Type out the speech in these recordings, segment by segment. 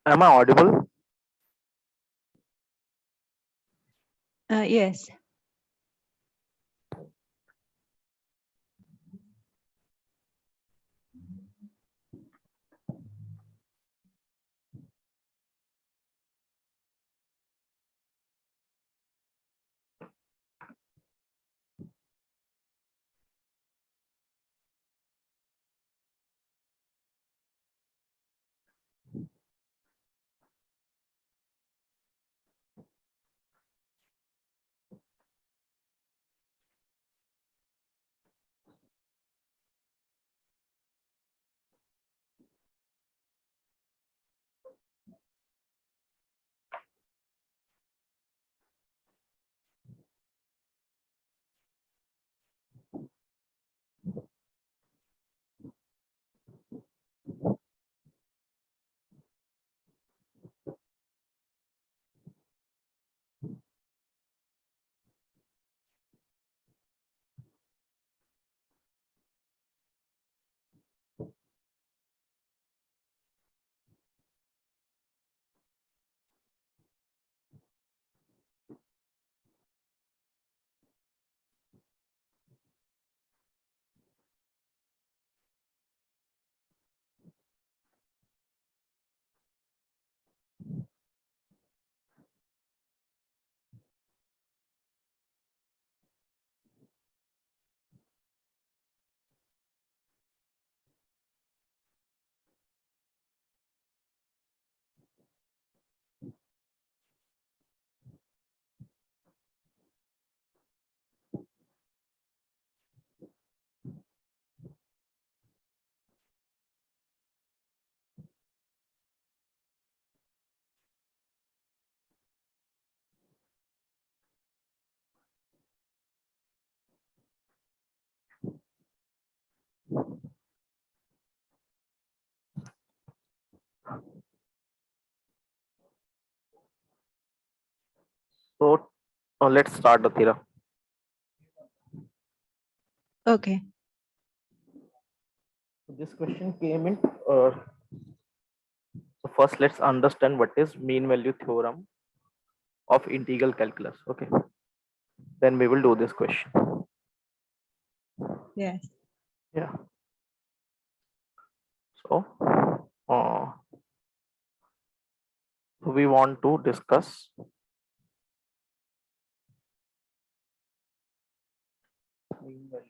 Am I audible? Yes. So let's start the theorem. Okay. So this question came in. Uh, so first, let's understand what is mean value theorem of integral calculus. Okay, then we will do this question. Yes. Yeah. So uh, we want to discuss mean value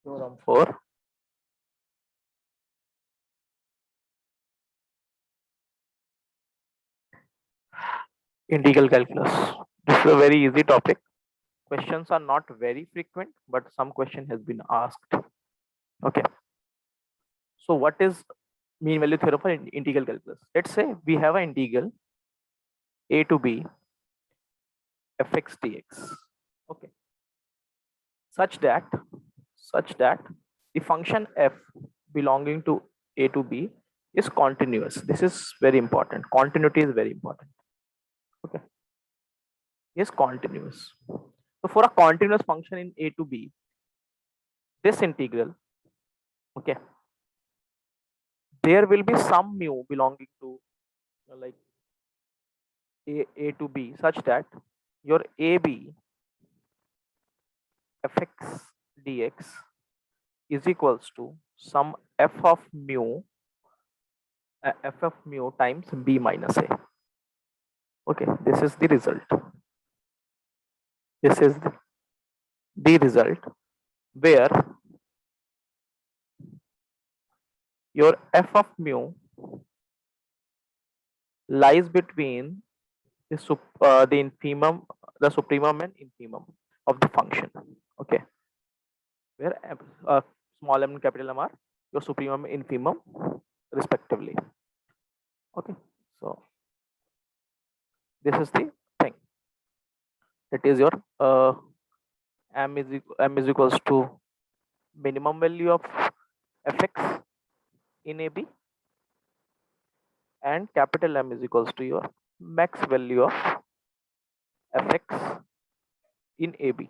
theorem for integral calculus. This is a very easy topic. Questions are not very frequent, but some question has been asked. Okay. So what is mean value theorem for integral calculus? Let's say we have an integral a to b fx dx. Okay. Such that the function f belonging to a to b is continuous. This is very important. Continuity is very important. Okay. Is continuous. So for a continuous function in a to b, this integral, okay, there will be some mu belonging to like a to b such that your ab fx dx is equals to some f of mu f of mu times b minus a. Okay, this is the result. This is the result where your f of mu lies between the infimum, the supremum and infimum of the function. Okay, where small m and capital M are your supremum and infimum respectively. Okay, so this is the thing. That is your m is equals to minimum value of fx in AB, and capital M is equals to your max value of fx in AB.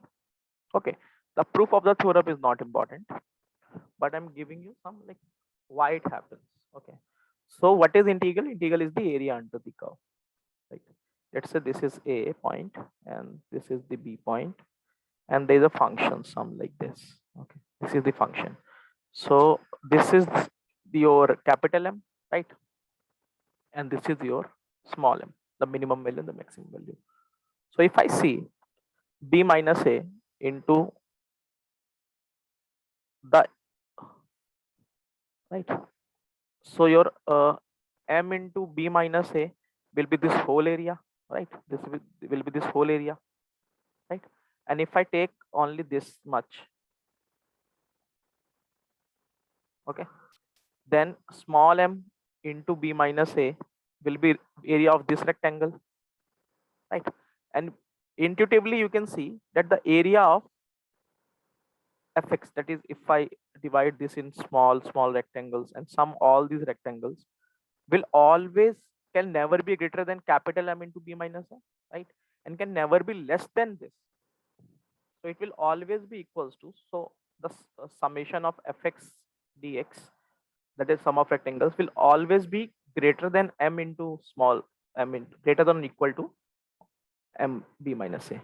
Okay, the proof of the theorem is not important, but I'm giving you some like why it happens. Okay, so what is integral? Integral is the area under the curve, right? Let's say this is a point and this is the b point, and there is a function sum like this. Okay, this is the function. So this is your capital M, right? And this is your small m, the minimum value and the maximum value. So if I see b minus a into the right, so your m into b minus a will be this whole area, right? This will be this whole area, right? And if I take only this much, okay, then small m into b minus a will be area of this rectangle, right? And intuitively you can see that the area of fx, that is if I divide this in small rectangles and sum all these rectangles, will always, can never be greater than capital M into b minus a, right? And can never be less than this. So it will always be equals to, so the summation of fx dx, that is sum of rectangles, will always be greater than m into small m into, greater than or equal to m b minus a.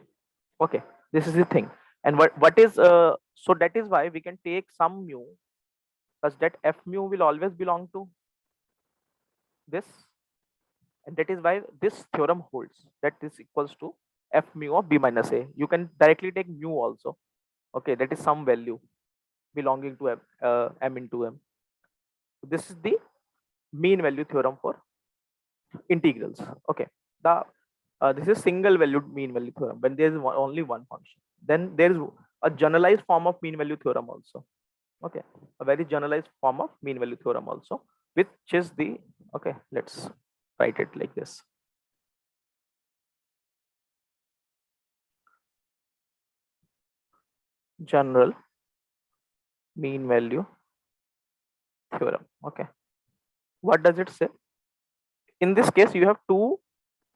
Okay, this is the thing. And what is so that is why we can take some mu such that f mu will always belong to this, and that is why this theorem holds that this equals to f mu of b minus a. You can directly take mu also. Okay, that is some value belonging to m into m. This is the mean value theorem for integrals. Okay, the this is single valued mean value theorem when there is only one function. Then there is a generalized form of mean value theorem also. Okay, a very generalized form of mean value theorem also, which is the, okay, let's write it like this. General mean value theorem. Okay, what does it say? In this case you have two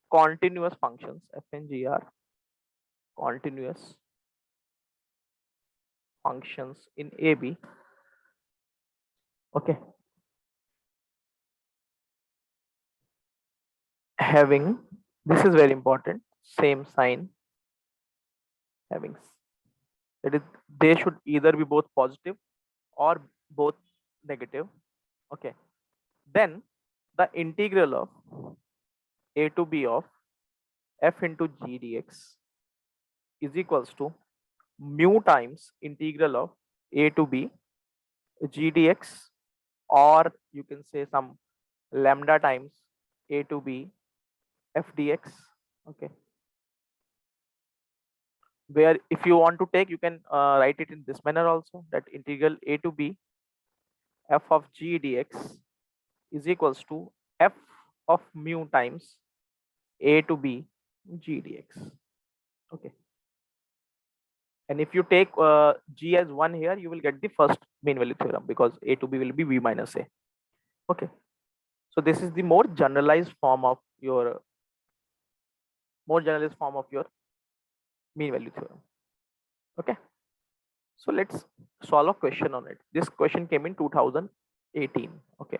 continuous functions, f and g are continuous functions in AB. Okay, having, this is very important, same sign, having, that is they should either be both positive or both negative. Okay, then the integral of a to b of f into g dx is equals to mu times integral of a to b g dx, or you can say some lambda times a to b f dx. Okay, where if you want to take, you can write it in this manner also, that integral a to b f of g dx is equals to f of mu times a to b g dx. Okay, and if you take g as 1 here, you will get the first mean value theorem because a to b will be b minus a. Okay, so this is the more generalized form of your mean value theorem. Okay, so let's solve a question on it. This question came in 2018. Okay,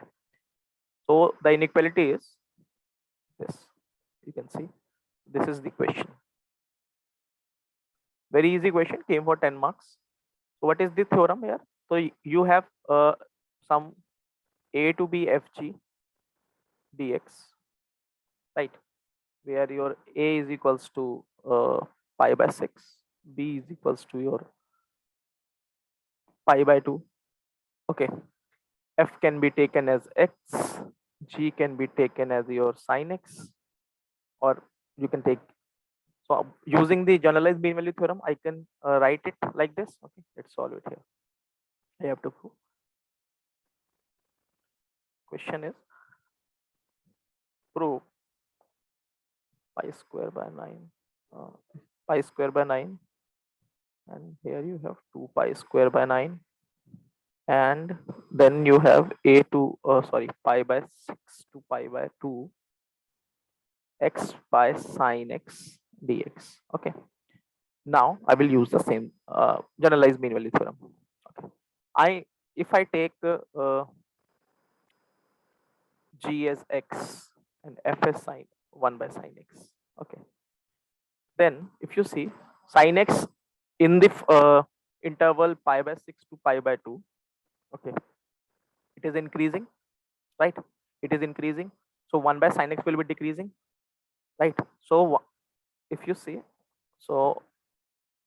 so the inequality is this, you can see this is the question. Very easy question, came for 10 marks. So what is the theorem here? So you have some a to b f g dx, right, where your a is equals to pi by 6, b is equals to your pi by 2. Okay, f can be taken as x, g can be taken as your sine x, or you can take, so using the generalized mean value theorem I can write it like this. Okay, let's solve it here. I have to prove. Question is prove pi square by 9, pi square by 9, and here you have 2 pi square by 9, and then you have a to sorry, pi by 6 to pi by 2 x by sine x dx. Okay, Now I will use the same generalized mean value theorem. Okay. If I take g as x and f as sine 1 by sine x. Okay. Then if you see sine x in the interval pi by 6 to pi by 2, okay, it is increasing, right? It is increasing. So 1 by sine x will be decreasing, right? So if you see, so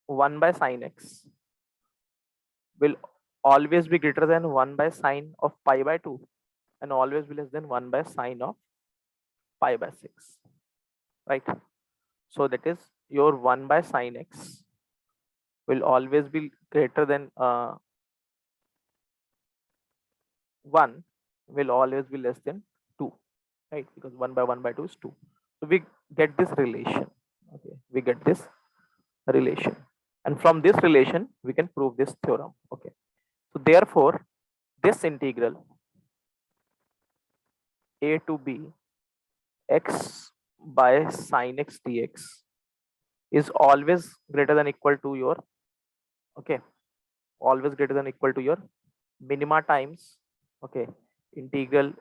1 by sine x will always be greater than 1 by sine of pi by 2 and always be less than 1 by sine of pi by 6, right? So that is your 1 by sine x will always be greater than 1 will always be less than 2, right? Because 1 by 1 by 2 is 2. So we get this relation. Okay, we get this relation, and from this relation we can prove this theorem. Okay, so therefore this integral a to b x by sine x dx is always greater than equal to your, okay, always greater than equal to your minima times, okay, integral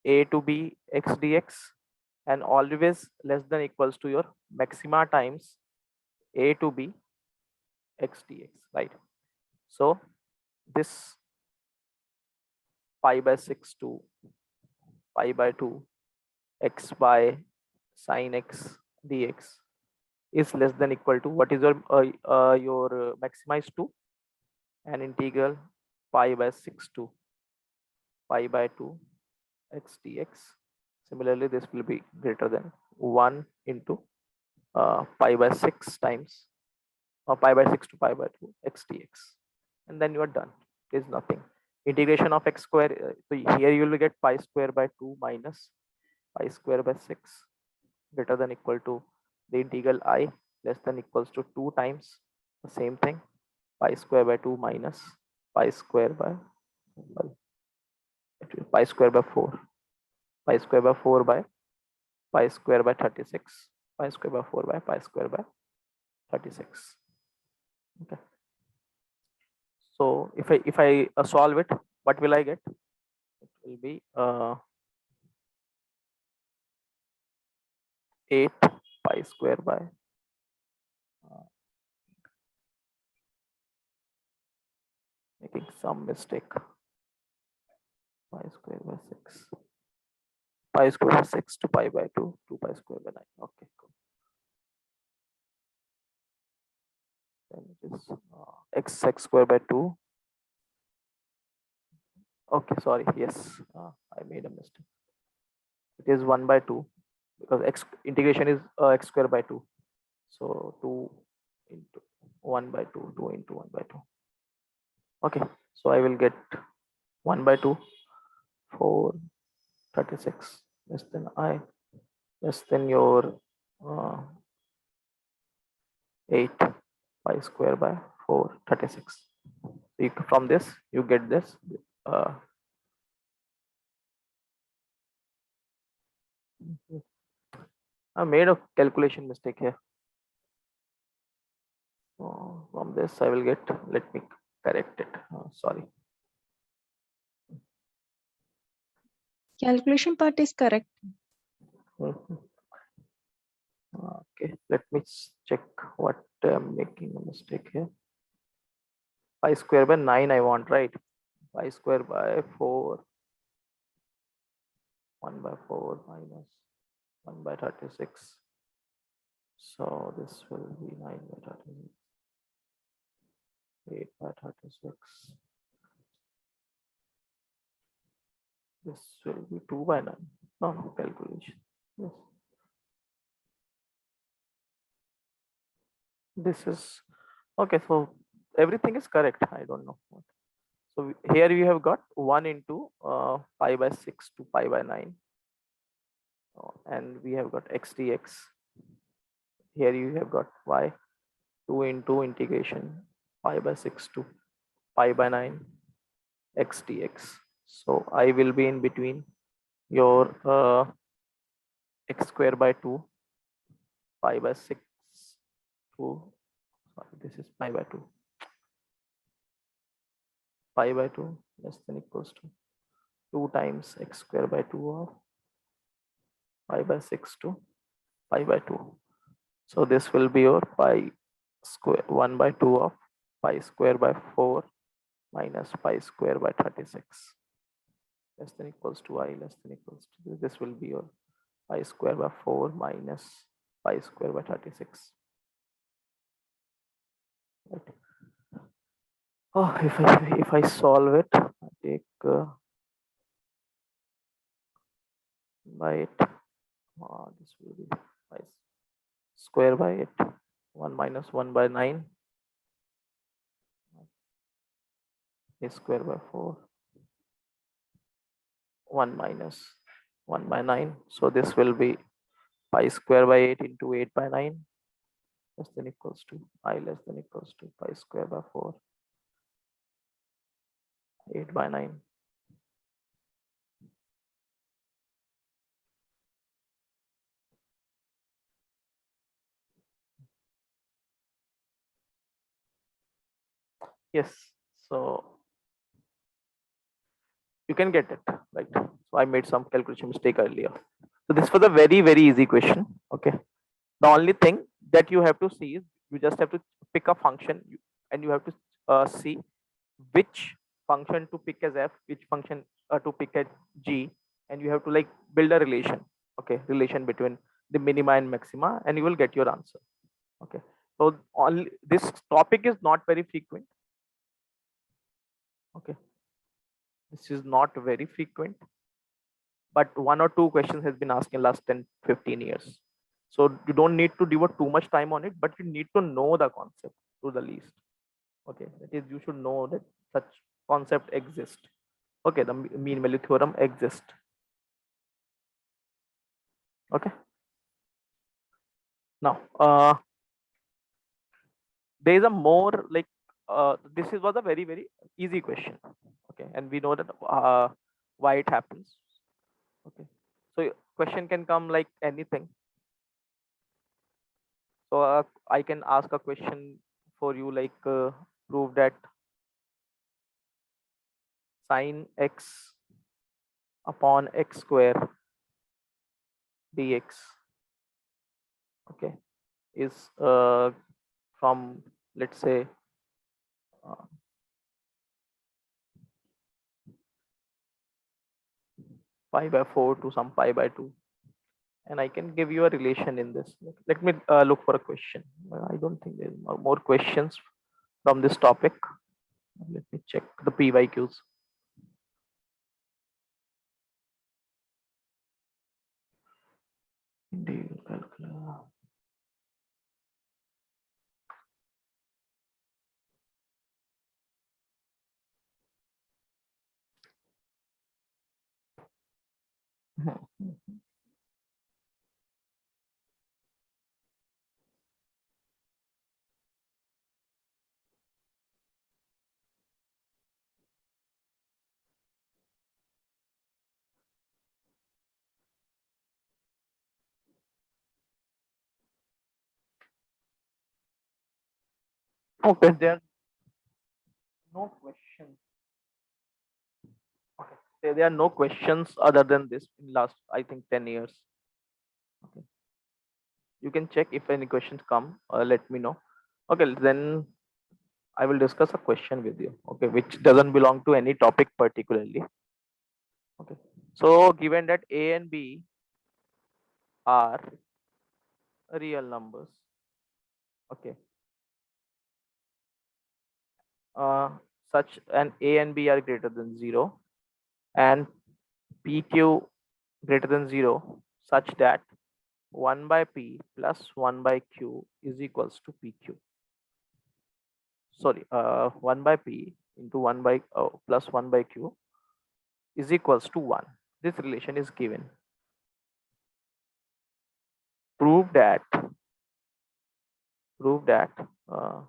a to b x dx, and always less than equals to your maxima times a to b x dx, right? So this pi by 6 to pi by 2 x by sine x dx is less than equal to what is your maxima is 2, and integral pi by 6 to pi by 2 x dx. Similarly, this will be greater than 1 into pi by 6 times pi by 6 to pi by 2 x dx, and then you are done. It is nothing. Integration of x square, so here you will get pi square by 2 minus pi square by 6 greater than equal to the integral I less than equals to 2 times the same thing, pi square by 2 minus pi square by, well, pi square by 4, pi square by 4 by pi square by 36, pi square by 4 by pi square by 36. Okay. So if I solve it, what will I get? It will be 8 pi square by making some mistake, pi square by 6, pi square by 6 to pi by 2, 2 pi square by 9. Okay, cool. Then it is x square by 2. Okay, sorry, yes, I made a mistake. It is 1 by 2 because x integration is x square by 2. So 2 into 1 by 2, 2 into 1 by 2. Okay, so I will get 1 by 2, 4, 36 less than I, less than your 8 pi square by 4, 36. From this you get this. I made a calculation mistake here. From this I will get, let me correct it. Sorry. Calculation part is correct. Okay, let me check what I'm making a mistake here. Pi square by 9 I want, right? Pi square by 4, 1 by 4 minus 1 by 36. So this will be 9 by 36, 8 by 36. This will be 2 by 9. No, calculation. Yes. This is okay. So everything is correct. I don't know. So here we have got 1 into pi by 6 to pi by 9. And we have got x dx. Here you have got y, 2 into integration pi by 6 to pi by 9 x dx. So I will be in between your x square by 2 pi by 6 to this is pi by 2. Pi by 2 less than equals to 2 times x square by 2 of pi by 6 to pi by 2. So this will be your pi square 1 by 2 of pi square by 4 minus pi square by 36 less than equals to I less than equals to this will be your pi square by 4 minus pi square by 36. Right. Oh, if I solve it, I take by 8. This will be pi square by 8. 1 minus 1 by 9 a square by 4. 1 minus 1 by 9. So this will be pi square by 8 into 8 by 9 less than equals to I less than equals to pi square by 4 8 by 9. Yes, so you can get it right. So I made some calculation mistake earlier. So this was a very easy question. Okay, the only thing that you have to see is you just have to pick a function and you have to see which function to pick as f, which function to pick as g, and you have to like build a relation. Okay, relation between the minima and maxima, and you will get your answer. Okay, so only this topic is not very frequent. Okay, this is not very frequent, but 1 or 2 questions has been asked in last 10-15 years. So you don't need to devote too much time on it, but you need to know the concept to the least. Okay, that is you should know that such concept exists. Okay, the mean value theorem exists. Okay, now there is a more like this was a very easy question. Okay, and we know that why it happens. Okay, so question can come like anything. So I can ask a question for you like prove that sine x upon x square dx, okay, is from, let's say, uh, pi by 4 to some pi by 2, and I can give you a relation in this. Let me look for a question. I don't think there's more questions from this topic. Let me check the PYQs. Integral calculus. Okay, there are no questions. Okay, there are no questions other than this in last, I think, 10 years. Okay, you can check if any questions come. Let me know. Okay, then I will discuss a question with you. Okay, which doesn't belong to any topic particularly. Okay, so given that a and b are real numbers, okay, uh, such and a and b are greater than 0 and pq greater than 0, such that 1 by p plus 1 by q is equals to pq. Sorry, 1 by p into 1 by plus 1 by q is equals to 1. This relation is given. Prove that uh,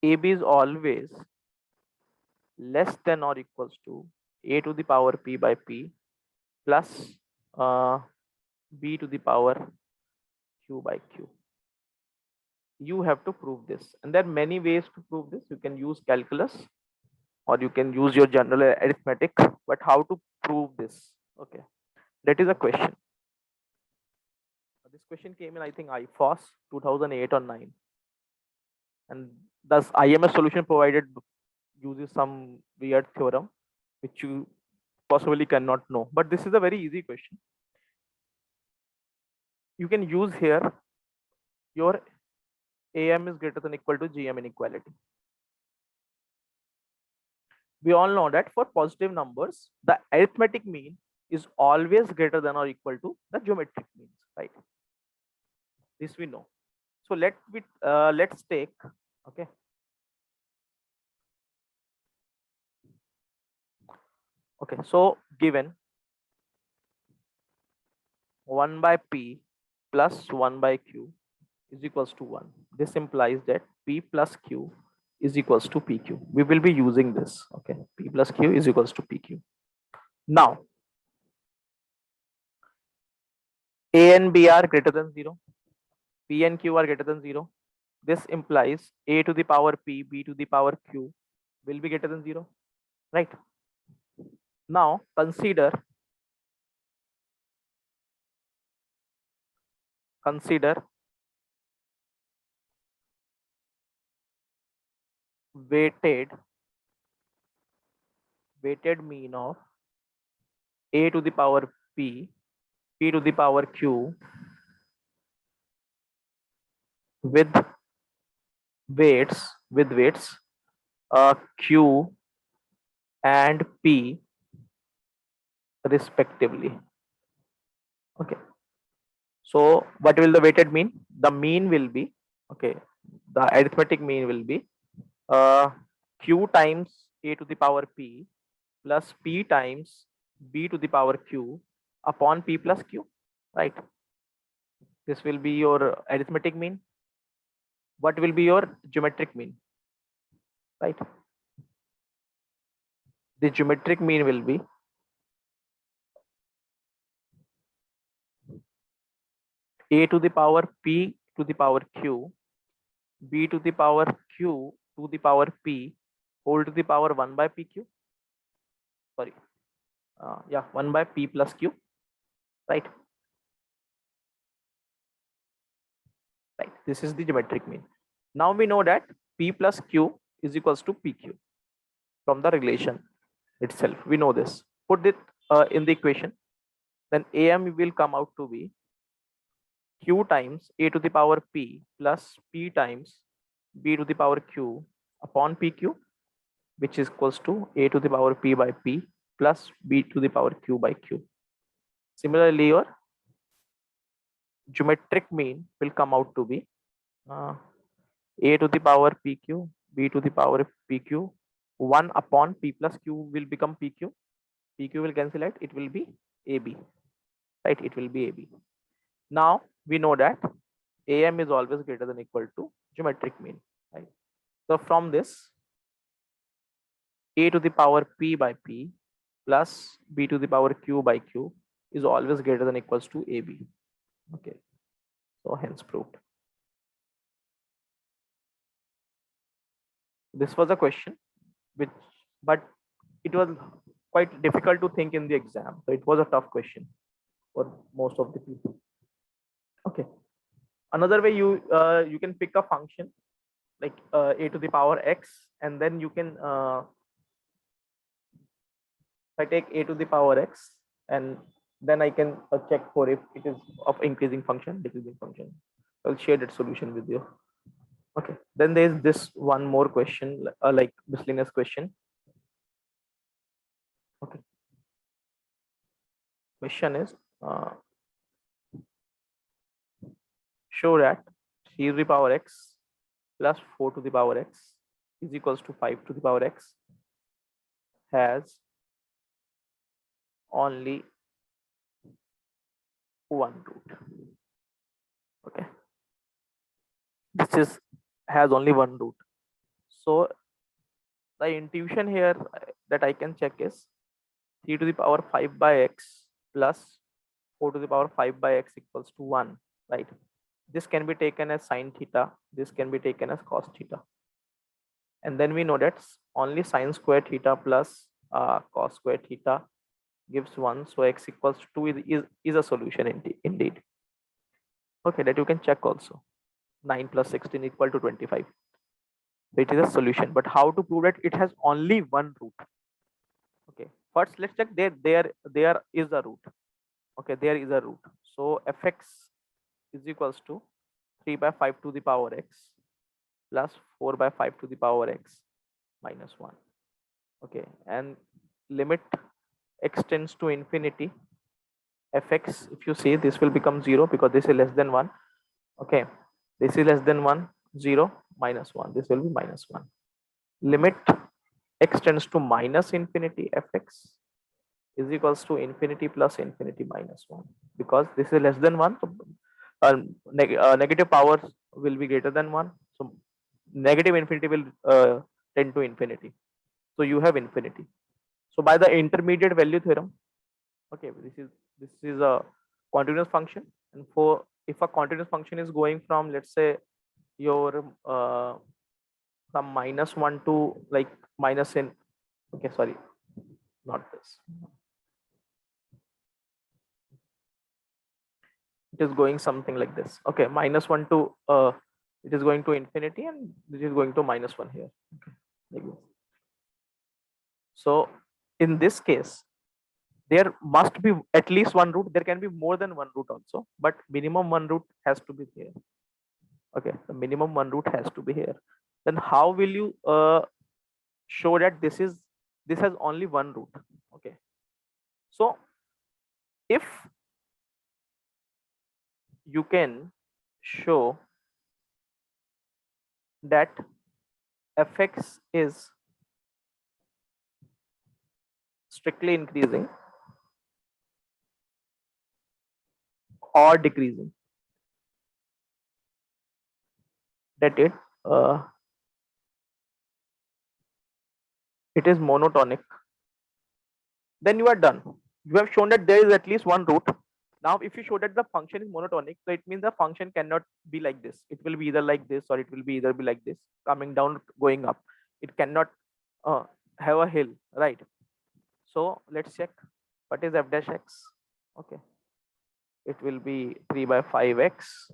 AB is always less than or equals to a to the power p by p plus b to the power q by q. you have to prove this, and there are many ways to prove this. You can use calculus or you can use your general arithmetic, but how to prove this? Okay, that is a question. This question came in, I think, IFOS 2008 or 9, and thus IMS solution provided uses some weird theorem which you possibly cannot know. But this is a very easy question. You can use here your AM is greater than equal to GM inequality. We all know that for positive numbers, the arithmetic mean is always greater than or equal to the geometric means, right? This we know. So let's take, okay. Okay, so given 1 by P plus 1 by Q is equals to 1. This implies that P plus Q is equals to PQ. We will be using this, okay. P plus Q is equals to PQ. Now, A and B are greater than 0. P and Q are greater than 0. This implies A to the power P, B to the power Q will be greater than 0, right? Now consider weighted mean of A to the power P, P to the power Q with weights Q and P respectively. Okay, so what will the weighted mean? The mean will be, okay, the arithmetic mean will be Q times A to the power P plus P times B to the power Q upon P plus Q, right? This will be your arithmetic mean. What will be your geometric mean, right? The geometric mean will be A to the power P to the power Q, B to the power Q to the power P whole to the power 1 by PQ. Sorry, yeah, 1 by P plus Q, right? Right, this is the geometric mean. Now we know that P plus Q is equals to PQ from the relation itself. We know this. Put it in the equation, then AM will come out to be Q times A to the power P plus P times B to the power Q upon PQ, which is equals to A to the power P by P plus B to the power Q by Q. Similarly, your geometric mean will come out to be A to the power PQ, B to the power PQ, 1 upon P plus Q will become PQ. PQ will cancel out, it will be AB, right? It will be AB. Now we know that AM is always greater than equal to geometric mean, right? So from this, A to the power P by P plus B to the power Q by Q is always greater than equals to AB. Okay, so hence proved. This was a question but it was quite difficult to think in the exam, so it was a tough question for most of the people. Okay, another way you can pick a function like A to the power X, and then you can if I take A to the power X, and then I can check for if it is of increasing function, decreasing function. I'll share that solution with you. Okay, then there's this one more question, like miscellaneous question. Okay, question is show that 3 to the power X plus 4 to the power X is equals to 5 to the power X has only one root. Okay, this is has only one root. So the intuition here that I can check is 3 to the power 5 by x plus 4 to the power 5 by x equals to 1, right? This can be taken as sine theta. This can be taken as cos theta. And then we know that only sine square theta plus cos square theta gives 1. So x equals to 2 is a solution indeed. Okay, that you can check also. 9 plus 16 equal to 25. So it is a solution. But how to prove that it has only one root? Okay, first let's check there is a root. Okay, there is a root. So fx is equals to 3 by 5 to the power x plus 4 by 5 to the power x minus 1. Okay, and limit x tends to infinity, fx, if you see, this will become 0 because this is less than 1. Okay, this is less than 1, 0, minus 1, this will be minus 1. Limit x tends to minus infinity, fx is equals to infinity plus infinity minus 1, because this is less than 1. So negative powers will be greater than 1, so negative infinity will tend to infinity, so you have infinity. So by the intermediate value theorem, okay, this is a continuous function, and for if a continuous function is going from, let's say, your from -1 to like minus n, okay, sorry, not this, it is going something like this. Okay, -1 to it is going to infinity, and this is going to -1 here. Okay, like this. So in this case, there must be at least one root. There can be more than one root also, but minimum one root has to be there. Okay, the minimum one root has to be here. Then how will you show that this has only one root? Okay, so if you can show that fx is strictly increasing or decreasing, that it is monotonic, then you are done. You have shown that there is at least one root. Now if you show that the function is monotonic, so it means the function cannot be like this. It will be either like this, or it will be either be like this, coming down, going up. It cannot have a hill, right? So let's check what is f dash x. Okay, it will be 3 by 5x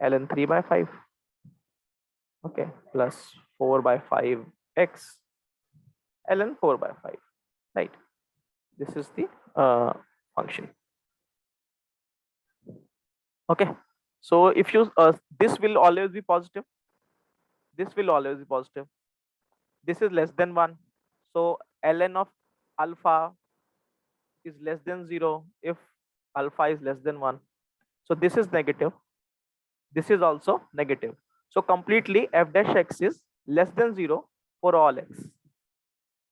ln 3 by 5, okay, plus 4 by 5x ln 4 by 5, right? This is the function. Okay, so if you this will always be positive, this will always be positive, this is less than 1, so ln of alpha is less than 0 if alpha is less than 1. So this is negative, this is also negative, so completely f dash x is less than 0 for all x,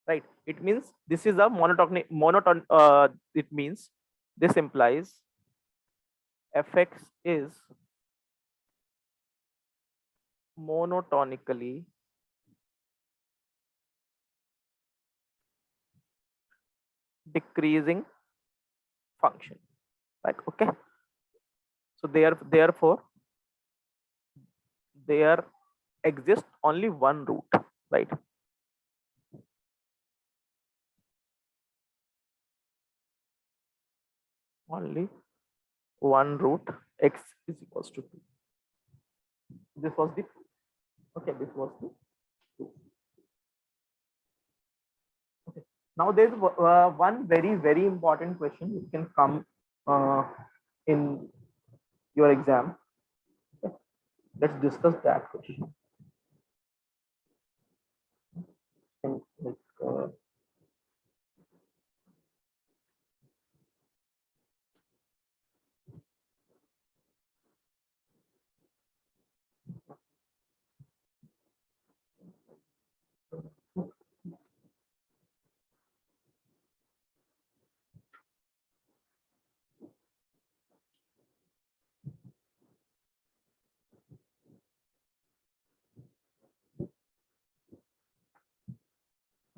right? It means this is a monoton it means this implies fx is monotonically decreasing function, like, okay, so therefore there exists only one root, right? Only one root, x is equals to 2. This was the, okay, this was the 2. Okay, now there's one very important question which can come in your exam. Okay. Let's discuss that question. And, like,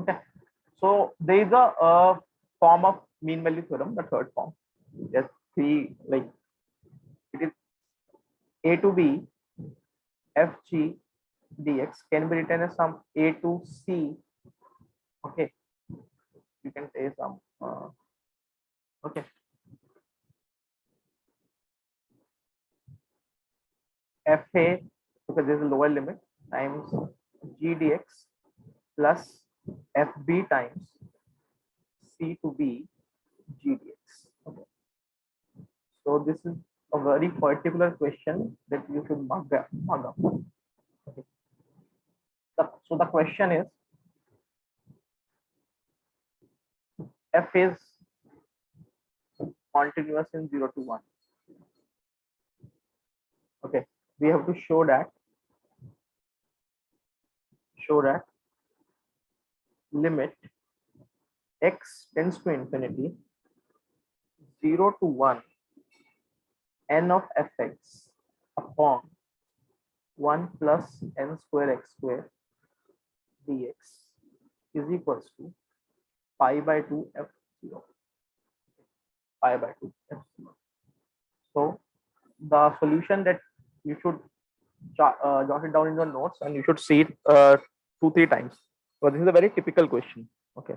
okay, so there is a form of mean value theorem, the third form. There's three, like, it is a to b fg dx can be written as some a to c. Okay, you can say some okay, fa, because there is a lower limit, times g dx plus fb times c to b g dx. Okay, so this is a very particular question that you should mark up. Okay. So the question is, f is continuous in 0 to 1. Okay, we have to show that limit x tends to infinity 0 to 1 n of fx upon 1 plus n square x square dx is equals to pi by 2 f0, pi by 2 f0. So the solution that you should jot it down in your notes, and you should see it 2-3 times, because this is a very typical question. Okay,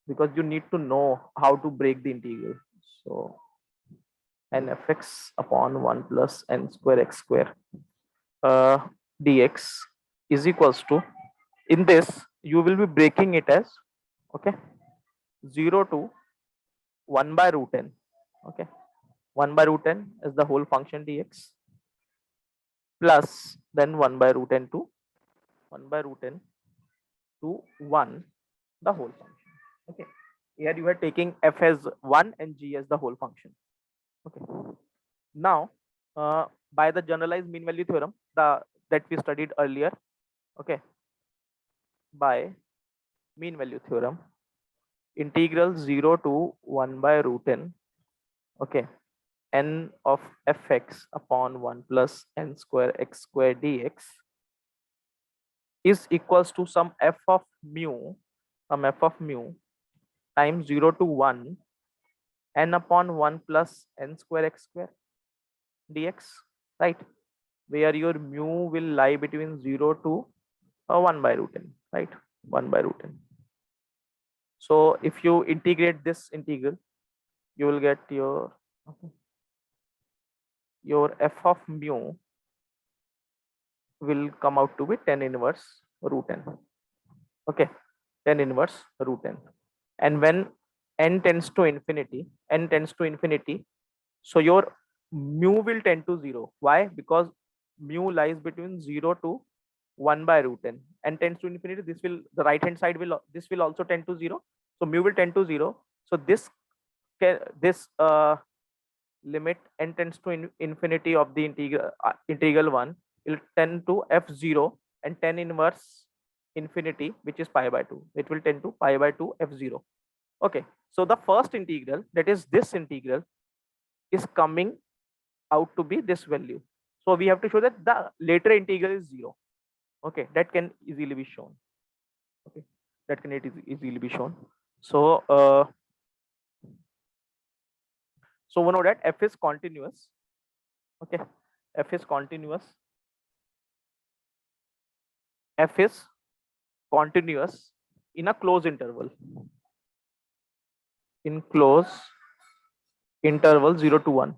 because you need to know how to break the integral. So n fx upon 1 plus n square x square dx is equals to, in this you will be breaking it as, okay, 0 to 1 by root n. Okay, 1 by root n is the whole function dx, plus then 1 by root n to 1 by root n to 1 the whole function. Okay, here you are taking f as 1 and g as the whole function. Okay, now by the generalized mean value theorem that we studied earlier, okay, by mean value theorem, integral 0 to 1 by root n, okay, n of fx upon 1 plus n square x square dx is equals to some f of mu times 0 to 1 n upon 1 plus n square x square dx, right, where your mu will lie between 0 to 1 by root n, right, 1 by root n. So if you integrate this integral, you will get your, okay, your f of mu will come out to be 10 inverse root n. Okay, 10 inverse root n. And when n tends to infinity, so your mu will tend to 0. Why? Because mu lies between 0 to 1 by root n, and tends to infinity. This will, the right hand side will, this will also tend to 0. So mu will tend to 0. So this limit n tends to infinity of the integral 1 will tend to f0, and 10 inverse infinity, which is pi by 2, it will tend to pi by 2 f0. Okay, so the first integral, that is this integral, is coming out to be this value. So we have to show that the later integral is 0. Okay, that can easily be shown. Okay, that can easily be shown. So so we know that f is continuous. Okay, f is continuous. F is continuous in a closed interval. In closed interval 0 to 1.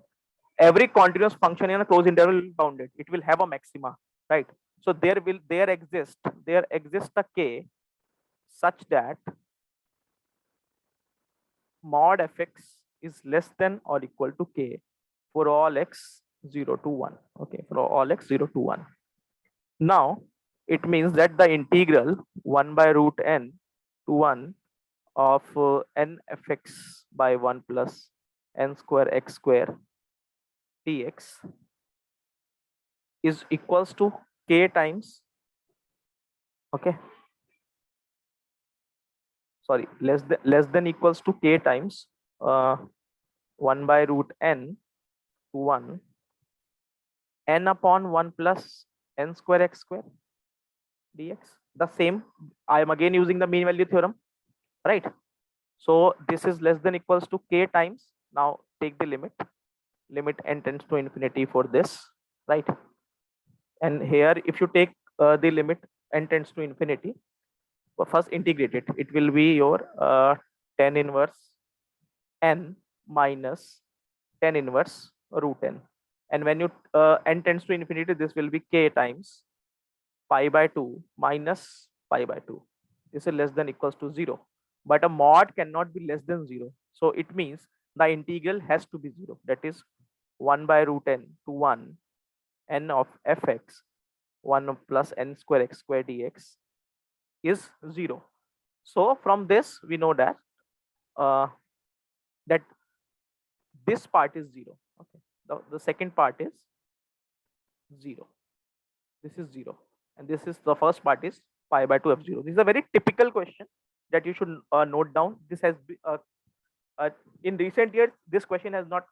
Every continuous function in a closed interval will be bounded. It will have a maxima, right? So there exists a k such that mod fx is less than or equal to k for all x 0 to 1. Okay, for all x 0 to 1. Now it means that the integral 1 by root n to 1 of n fx by 1 plus n square x square dx is equals to k times, okay, sorry, less than equals to k times 1 by root n to 1 n upon 1 plus n square x square dx. The same, I am again using the mean value theorem, right? So this is less than equals to k times, now take the limit n tends to infinity for this, 1 plus n square x square dx is equals to pi by 2 f0. right? And here, if you take the limit n tends to infinity, first integrate it. It will be your tan inverse n minus tan inverse root n. And when you n tends to infinity, this will be k times pi by 2 minus pi by 2. This is less than equals to 0. But a mod cannot be less than 0. So it means the integral has to be 0. That is 1 by root n to 1 n of fx 1 plus n square x square dx is 0. So from this we know that that this part is 0. Okay, the second part is 0. This is 0, and this is the first part is pi by 2 f0. This is a very typical question that you should note down. This has in recent years this question has not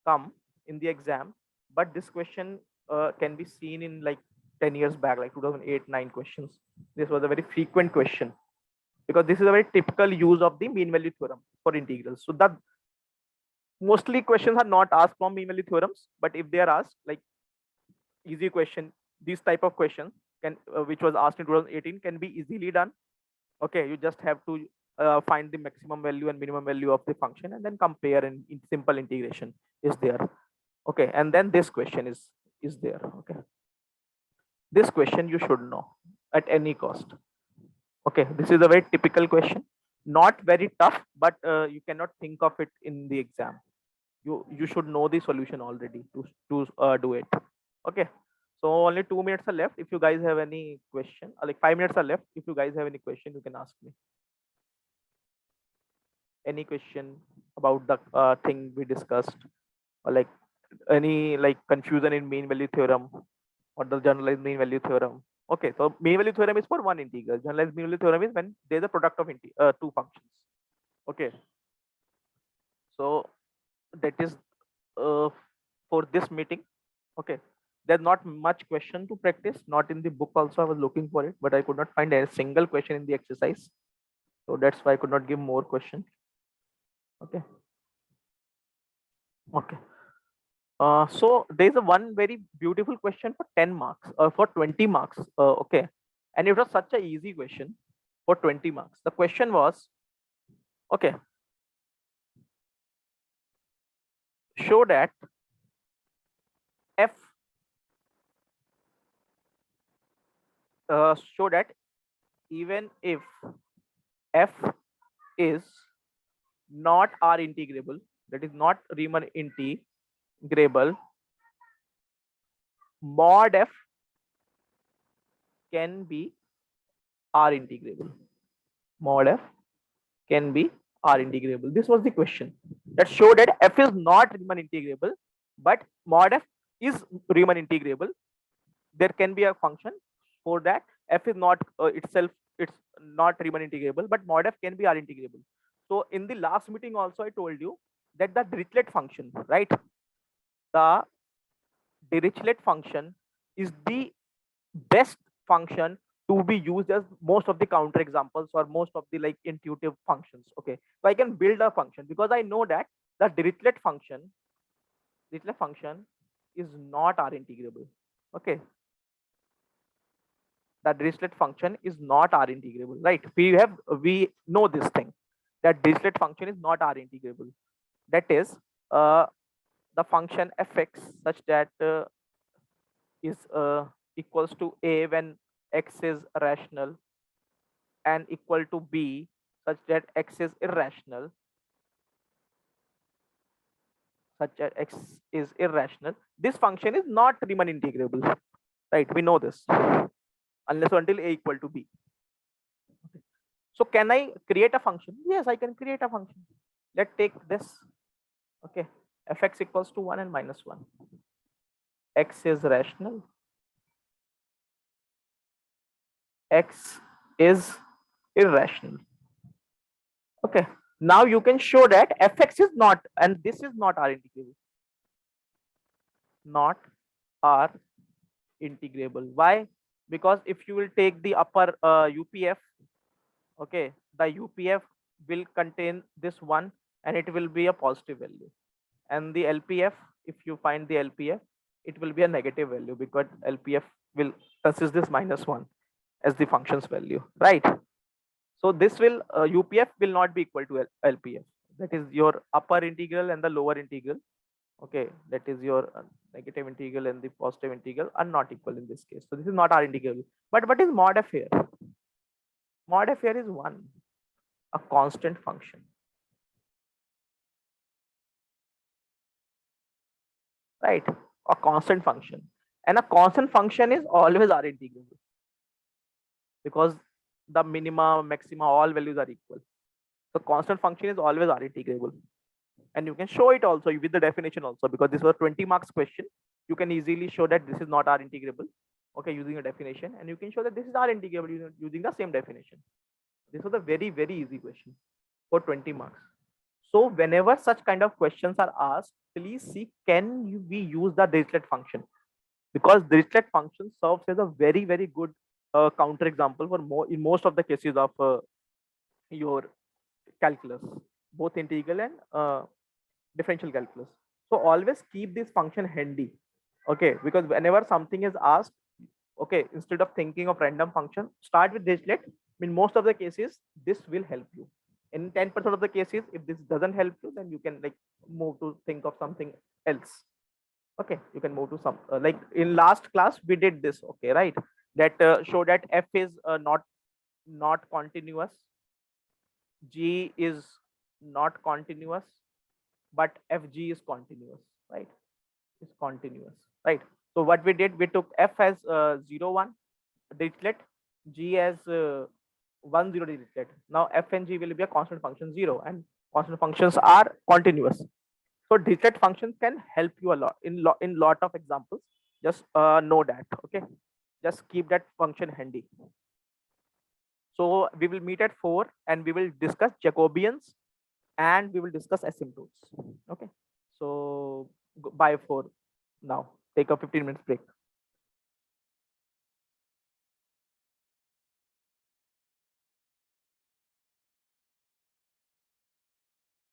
come in the exam, but this question can be seen in like 10 years back, like 2008-9 questions. This was a very frequent question because this is a very typical use of the mean value theorem for integrals. So that mostly questions are not asked from mean value theorems, but if they are asked like easy question, these type of questions can which was asked in 2018 can be easily done. Okay, you just have to find the maximum value and minimum value of the function and then compare, and in simple integration is there. Okay, and then this question is there. Okay, this question you should know at any cost. Okay, this is a very typical question, not very tough, but you cannot think of it in the exam. You should know the solution already to do it. Okay, so only 2 minutes are left. If you guys have any question, like 5 minutes are left. If you guys have any question, you can ask me. Any question about the thing we discussed, or like any like confusion in mean value theorem or the generalized mean value theorem? Okay, so mean value theorem is for one integral. Generalized mean value theorem is when there's a product of two functions. Okay, so that is for this meeting. Okay, there's not much question to practice, not in the book also. I was looking for it, but I could not find a single question in the exercise, so that's why I could not give more questions. Okay, okay. So there's a one very beautiful question for 10 marks, for 20 marks. Okay, and it was such a easy question for 20 marks. The question was, okay, show that f show that even if f is not R integrable, that is not Riemann integrable, mod f can be R integrable. Mod f can be R integrable. This was the question that showed that f is not Riemann integrable, but mod f is Riemann integrable. There can be a function for that f is not itself, it's not Riemann integrable, but mod f can be R integrable. So in the last meeting also I told you that the Dirichlet function, right? The Dirichlet function is the best function to be used as most of the counter examples or most of the like intuitive functions. Okay, so I can build a function because I know that the Dirichlet function is not R integrable. Okay, the Dirichlet function is not R integrable, right? We know this thing that Dirichlet function is not R integrable. That is the function fx such that is equals to a when x is rational and equal to b such that x is irrational, such that x is irrational. This function is not Riemann integrable, right? We know this unless or until a equal to b. So can I create a function? Yes, I can create a function. Let's take this. Okay, fx equals to 1 and minus 1. X is rational. X is irrational. Okay, now you can show that fx is not, and this is not R integrable. Not R integrable. Why? Because if you will take the upper UPF, okay, the UPF will contain this one and it will be a positive value. And the LPF, if you find the LPF, it will be a negative value because LPF will consist this -1 as the function's value, right? So this will UPF will not be equal to LPF. That is your upper integral and the lower integral. Okay, that is your negative integral and the positive integral are not equal in this case. So this is not our integral. But what is mod f here? Mod f here is 1, a constant function. Right? A constant function. And a constant function is always R integrable because the minima, maxima, all values are equal. So constant function is always R integrable. And you can show it also with the definition also, because this was 20 marks question. You can easily show that this is not R integrable. Okay, using a definition, and you can show that this is R integrable using the same definition. This was a very, very easy question for 20 marks. So whenever such kind of questions are asked, please see, can we use the Dirichlet function? Because Dirichlet function serves as a very, very good counter example for in most of the cases of your calculus, both integral and differential calculus. So always keep this function handy. Okay, because whenever something is asked, okay, instead of thinking of random function, start with Dirichlet. In most of the cases, this will help you. In 10% of the cases, if this doesn't help you, then you can like move to think of something else. Okay, you can move to some like in last class we did this. Okay, right? That show that f is not continuous, g is not continuous, but fg is continuous, right? Is continuous, right? So what we did, we took f as 0 1 Dirichlet, g as 1 0 Dirichlet. Now f and g will be a constant function 0, and constant functions are continuous. So Dirichlet functions can help you a lot in lot of examples. Just know that. Okay, just keep that function handy. So we will meet at 4 and we will discuss Jacobians and we will discuss asymptotes. Okay, so bye for now. Take a 15 minutes break.